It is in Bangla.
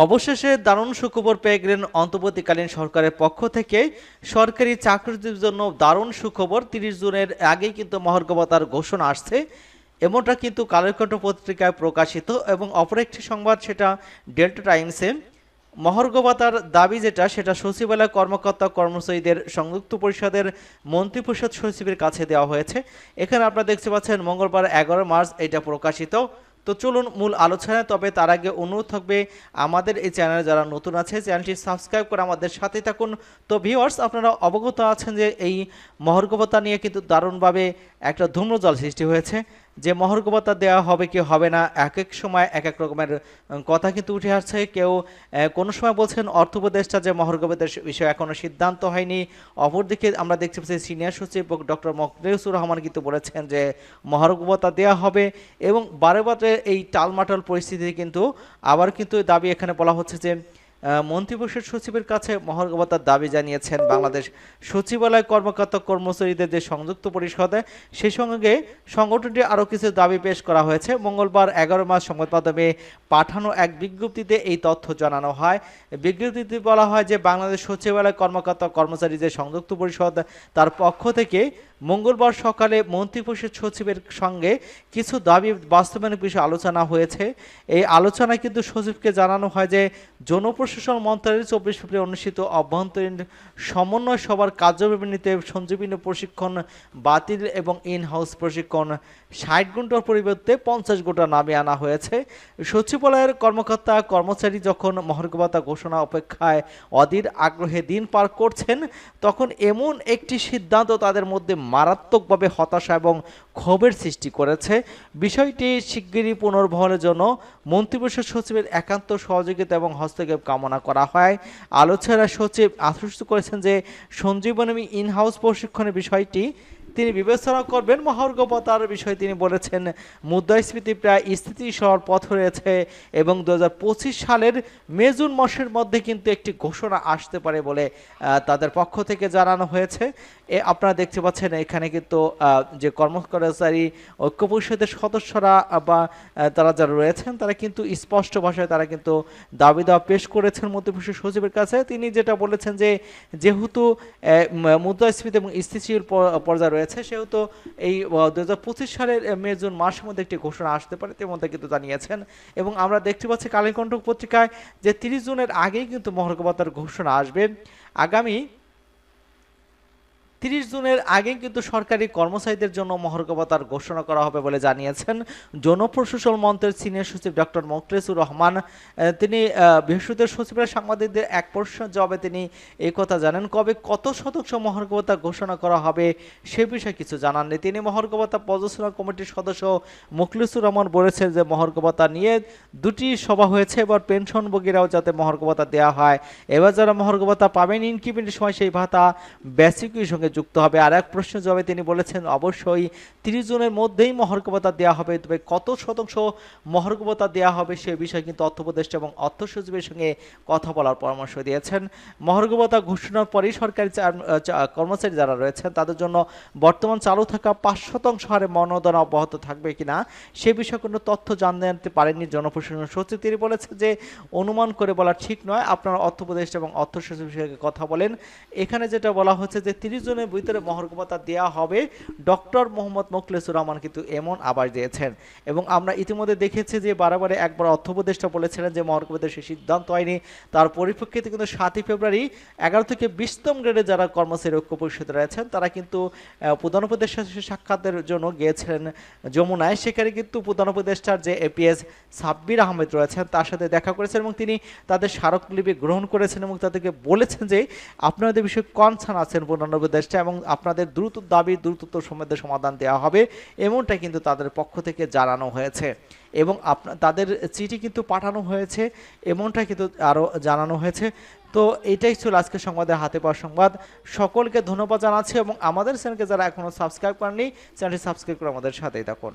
অবশেষে দারুণ সুখবর পেয়ে গেলেন অন্তর্বর্তীকালীন সরকারের পক্ষ থেকে। সরকারি চাকরির জন্য দারুণ সুখবর, 30 জুনের আগেই কিন্তু মহার্ঘ ভাতার ঘোষণা আসছে, এমনটা কিন্তু কালের কণ্ঠ পত্রিকায় প্রকাশিত। এবং অপর একটি সংবাদ, সেটা ডেল্টা টাইমসে। মহার্ঘ ভাতার দাবি সেটা সচিবালয় কর্মকর্তা কর্মচারীদের সংযুক্ত পরিষদের মন্ত্রিপরিষদ সচিবের কাছে দেওয়া হয়েছে। এখানে আপনারা দেখতে পাচ্ছেন মঙ্গলবার 11 মার্চ এটা প্রকাশিত। তো চলুন মূল আলোচনায়। তবে তার আগে অনুরোধ থাকবে, আমাদের এই চ্যানেলে যারা নতুন আছে চ্যানেলটি সাবস্ক্রাইব করে আমাদের সাথে থাকুন। তো ভিউয়ার্স, আপনারা অবগত আছেন যে এই মহার্ঘ ভাতা নিয়ে কিন্তু দারুণভাবে একটা ধূম্রজাল সৃষ্টি হয়েছে। যে মহার্ঘ ভাতা দেওয়া হবে কি হবে না, এক এক সময় এক এক রকমের কথা কিন্তু উঠে আসছে। কেউ কোনো সময় বলছেন অর্থ উপদেষ্টা যে মহার্ঘ ভাতার বিষয়ে এখনো সিদ্ধান্ত হয়নি। অপরদিকে আমরা দেখতে পাচ্ছি সিনিয়র সচিব ডক্টর মোখলেসুর রহমান কিন্তু বলেছেন যে মহার্ঘ ভাতা দেওয়া হবে। এবং বারে বারে এই টালমাটাল পরিস্থিতি কিন্তু আবার কিন্তু দাবি এখানে বলা হচ্ছে যে মন্ত্রিপরিষদ সচিবের কাছে মহার্ঘ ভাতার দাবি জানিয়েছেন বাংলাদেশ সচিবালয় কর্মকর্তা কর্মচারীদের যে সংযুক্ত পরিষদে। সেই সঙ্গে সংগঠনটি আরও কিছু দাবি পেশ করা হয়েছে। মঙ্গলবার 11 মার্চ সংবাদ মাধ্যমে পাঠানো এক বিজ্ঞপ্তিতে এই তথ্য জানানো হয়। বিজ্ঞপ্তিতে বলা হয় যে বাংলাদেশ সচিবালয় কর্মকর্তা কর্মচারী যে সংযুক্ত পরিষদ, তার পক্ষ থেকে মঙ্গলবার সকালে মন্ত্রিপরিষদ সচিবের সঙ্গে কিছু দাবি বাস্তবায়নের বিষয়ে আলোচনা হয়েছে। এই আলোচনায় কিন্তু সচিবকে জানানো হয় যে জনপ্রশাসন মন্ত্রণালয়ের 24 ফেব্রুয়ারি অনুষ্ঠিত অভ্যন্তরীণ সমন্বয় সভার কার্যবিবরণীতে সঞ্জীবনী প্রশিক্ষণ বাতিল এবং ইন হাউস প্রশিক্ষণ 60 ঘন্টার পরিবর্তে 50 ঘন্টা নামিয়ে আনা হয়েছে। সচিবালয়ের কর্মকর্তা কর্মচারী যখন মহার্ঘ ভাতা ঘোষণা অপেক্ষায় অধীর আগ্রহে দিন পার করছেন, তখন এমন একটি সিদ্ধান্ত তাদের মধ্যে মারাত্মকভাবে হতাশা এবং ক্ষোভের সৃষ্টি করেছে। বিষয়টি শিগগিরই পুনর্বহনের জন্য মন্ত্রিপরিষদ সচিবের একান্ত সহযোগিতা এবং হস্তক্ষেপ কামনা করা হয়। আলোচনায় সচিব আশ্বস্ত করেছেন যে সঞ্জীবনী ইন হাউস প্রশিক্ষণের বিষয়টি তিনি বিবেচনা করবেন। মহার্ঘ ভাতার বিষয়ে তিনি বলেছেন মুদ্রাস্ফীতি প্রায় স্থিতিশীল পথ রয়েছে এবং 2025 সালের মে জুন মাসের মধ্যে কিন্তু একটি ঘোষণা আসতে পারে বলে তাদের পক্ষ থেকে জানানো হয়েছে। আপনারা দেখতে পাচ্ছেন এখানে কিন্তু যে কর্মচারী ঐক্য পরিষদের সদস্যরা বা তারা যারা রয়েছেন তারা কিন্তু স্পষ্ট ভাষায় তারা কিন্তু দাবি দাওয়া পেশ করেছেন মন্ত্রিপরিষদ সচিবের কাছে। তিনি যেটা বলেছেন যে যেহেতু মুদ্রাস্ফীতি এবং স্থিতিশীল পর্যায়ে রয়েছে, সেহেতু এই 2025 সালের মে জুন মাসের মধ্যে একটি ঘোষণা আসতে পারে তেমনটা কিন্তু জানিয়েছেন। এবং আমরা দেখতে পাচ্ছি কালের কণ্ঠ পত্রিকায় যে 30 জুনের আগেই কিন্তু মহার্ঘ ভাতার ঘোষণা আসবে। আগামী 30 জুনের আগে কিন্তু সরকারি কর্মচারীদের জন্য মহার্ঘ ভাতার ঘোষণা করা হবে বলে জানিয়েছেন জনপ্রশাসন মন্ত্রণালয়ের সিনিয়র সচিব ডক্টর মোখলেসুর রহমান। তিনি বৃহস্পতিবার সচিবালয় সাংবাদিকদের এক প্রশ্নের জবাবে তিনি এই কথা জানান। কবে কত শতাংশ মহার্ঘ ভাতা ঘোষণা করা হবে সে বিষয়ে কিছু জানাননি তিনি। মহার্ঘ ভাতা পর্যালোচনা কমিটির সদস্য মোখলেসুর রহমান বলেছেন যে মহার্ঘ ভাতা নিয়ে দুটি সভা হয়েছে, এবার পেনশনভোগীরাও যাতে মহার্ঘ ভাতা দেওয়া হয়। এবার যারা মহার্ঘ ভাতা পাবেন ইনক্রিমেন্টের সময় সেই ভাতা বেসিকের সঙ্গে যুক্ত হবে। আর এক প্রশ্নের জবাবে তিনি বলেছেন অবশ্যই 30 জনের মধ্যেই মহার্ঘ ভাতা দেওয়া হবে, তবে কত শতাংশ মহার্ঘ ভাতা দেওয়া হবে সে বিষয়ে কিন্তু অর্থ উপদেষ্টা এবং অর্থ সচিবের সঙ্গে কথা বলার পরামর্শ দিয়েছেন। মহার্ঘ ভাতা ঘোষণার পরেই সরকারি কর্মচারী যারা রয়েছেন তাদের জন্য বর্তমান চালু থাকা 5% হারে মনোনয়ন অব্যাহত থাকবে কিনা সে বিষয়ে কোনো তথ্য জানতে পারেননি জনপ্রশাসন সচিব। তিনি বলেছেন যে অনুমান করে বলা ঠিক নয়, আপনারা অর্থ উপদেষ্টা এবং অর্থ সচিবের সঙ্গে কথা বলেন। এখানে যেটা বলা হচ্ছে যে 30 জনের ভিতরে মহার্ঘ ভাতা দেওয়া হবে। ডক্টর মোহাম্মদ মোখলেসুর রহমান কিন্তু এমন আভাস দিয়েছেন। এবং আমরা ইতিমধ্যে দেখেছি যে বারবারে একবার অর্থ উপদেষ্টা বলেছিলেন যে মহার্ঘ ভাতার সে সিদ্ধান্ত হয়নি। তার পরিপ্রেক্ষিতে কিন্তু 7 ফেব্রুয়ারি 11 থেকে 20তম গ্রেডে যারা কর্মচারী ঐক্য পরিষদে রয়েছেন তারা কিন্তু প্রধান উপদেষ্টার সাথে সাক্ষাতের জন্য গিয়েছিলেন যমুনায়। সেখানে কিন্তু প্রধান উপদেষ্টার যে এপিএস সাব্বির আহমেদ রয়েছেন তার সাথে দেখা করেছেন এবং তিনি তাদের স্মারকলিপি গ্রহণ করেছেন এবং তাদেরকে বলেছেন যে আপনাদের বিষয়ে কনসার্ন আছেন প্রধান উপদেষ্টা এবং আপনাদের দ্রুত দাবি দ্রুত সময়ের সমাধান দেওয়া হবে, এমনটা কিন্তু তাদের পক্ষ থেকে জানানো হয়েছে। এবং তাদের চিঠি কিন্তু পাঠানো হয়েছে, এমনটা কিন্তু আরও জানানো হয়েছে। তো এটাই ছিল আজকে সংবাদের হাতে পাওয়া সংবাদ। সকলকে ধন্যবাদ জানাচ্ছি এবং আমাদের চ্যানেলকে যারা এখনও সাবস্ক্রাইব করেননি চ্যানেলটি সাবস্ক্রাইব করে আমাদের সাথেই থাকুন।